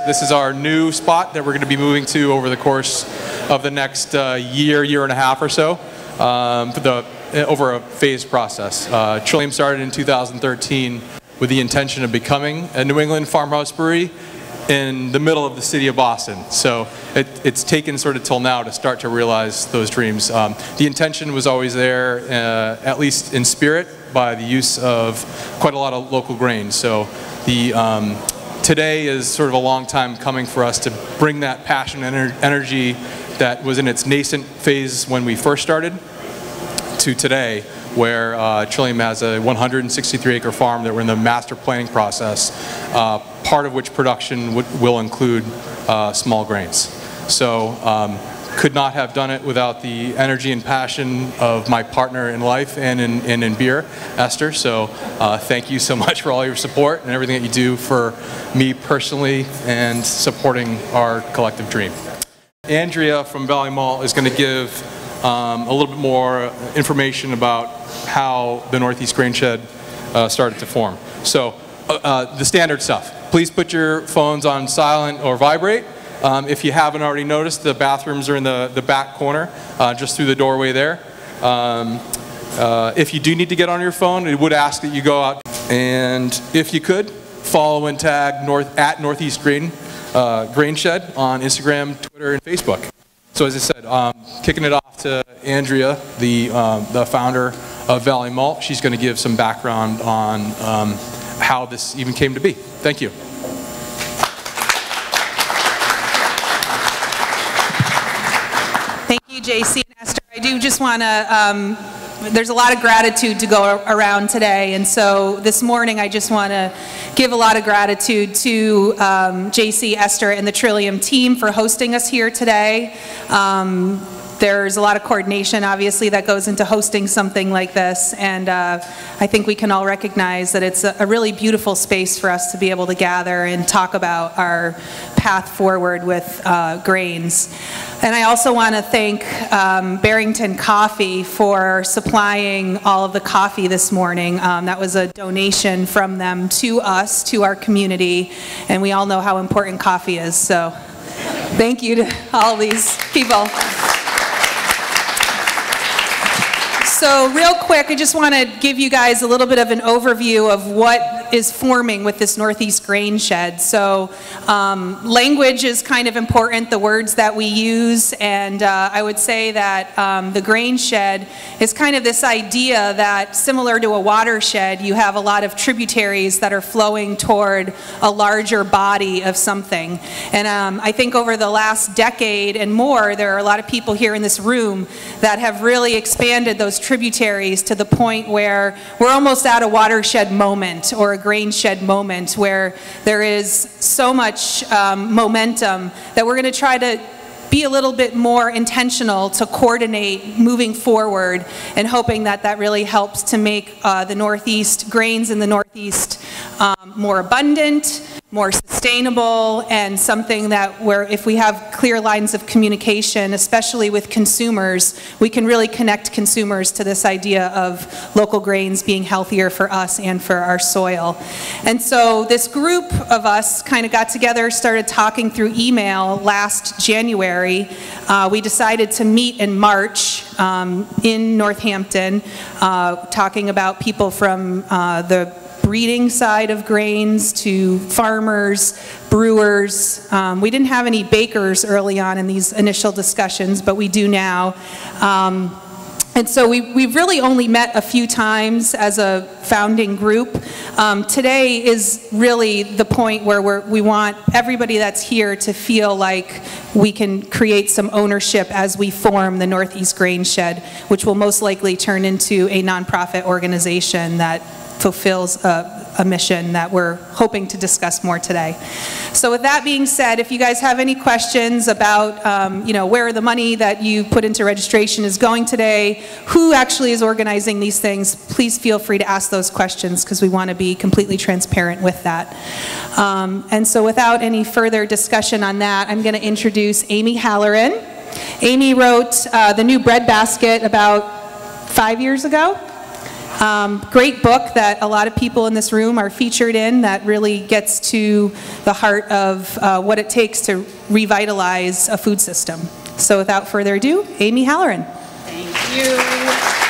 This is our new spot that we're going to be moving to over the course of the next year and a half or so, over a phased process. Trillium started in 2013 with the intention of becoming a New England farmhouse brewery in the middle of the city of Boston. So it's taken sort of till now to start to realize those dreams. The intention was always there, at least in spirit, by the use of quite a lot of local grains. So today is sort of a long time coming for us to bring that passion and energy that was in its nascent phase when we first started to today, where Trillium has a 163-acre farm that we're in the master planning process, part of which production will include small grains. So could not have done it without the energy and passion of my partner in life and in beer, Esther. So thank you so much for all your support and everything that you do for me personally and supporting our collective dream. Andrea from Valley Malt is going to give a little bit more information about how the Northeast Grainshed started to form. So the standard stuff. Please put your phones on silent or vibrate. If you haven't already noticed, the bathrooms are in the back corner, just through the doorway there. If you do need to get on your phone, it would ask that you go out, and if you could, follow and tag at Northeast Grainshed on Instagram, Twitter, and Facebook. So as I said, kicking it off to Andrea, the founder of Valley Malt. She's going to give some background on how this even came to be. Thank you. Thank you, JC and Esther. I do just want to, there's a lot of gratitude to go around today, and so this morning I just want to give a lot of gratitude to JC, Esther, and the Trillium team for hosting us here today. There's a lot of coordination, obviously, that goes into hosting something like this, and I think we can all recognize that it's a really beautiful space for us to be able to gather and talk about our path forward with grains. And I also want to thank Barrington Coffee for supplying all of the coffee this morning. That was a donation from them to us, to our community, and we all know how important coffee is, so thank you to all these people. So real quick, I just want to give you guys a little bit of an overview of what is forming with this Northeast Grainshed. So language is kind of important, the words that we use, and I would say that the Grainshed is kind of this idea that, similar to a watershed, you have a lot of tributaries that are flowing toward a larger body of something. And I think over the last decade and more, there are a lot of people here in this room that have really expanded those tributaries to the point where we're almost at a watershed moment or a grainshed moment, where there is so much momentum that we're going to try to be a little bit more intentional to coordinate moving forward, and hoping that that really helps to make the Northeast grains in the Northeast more abundant, more sustainable, and something that where if we have clear lines of communication, especially with consumers, we can really connect consumers to this idea of local grains being healthier for us and for our soil. And so this group of us kind of got together, started talking through email last January. We decided to meet in March in Northampton, talking about people from the breeding side of grains to farmers, brewers. We didn't have any bakers early on in these initial discussions, but we do now. And so we've really only met a few times as a founding group. Today is really the point where we want everybody that's here to feel like we can create some ownership as we form the Northeast Grainshed, which will most likely turn into a nonprofit organization that fulfills a mission that we're hoping to discuss more today. So with that being said, if you guys have any questions about where the money that you put into registration is going today, who actually is organizing these things, please feel free to ask those questions, because we want to be completely transparent with that. And so without any further discussion on that, I'm going to introduce Amy Halloran. Amy wrote The New Bread Basket about 5 years ago. Great book that a lot of people in this room are featured in that really gets to the heart of what it takes to revitalize a food system. So without further ado, Amy Halloran. Thank you.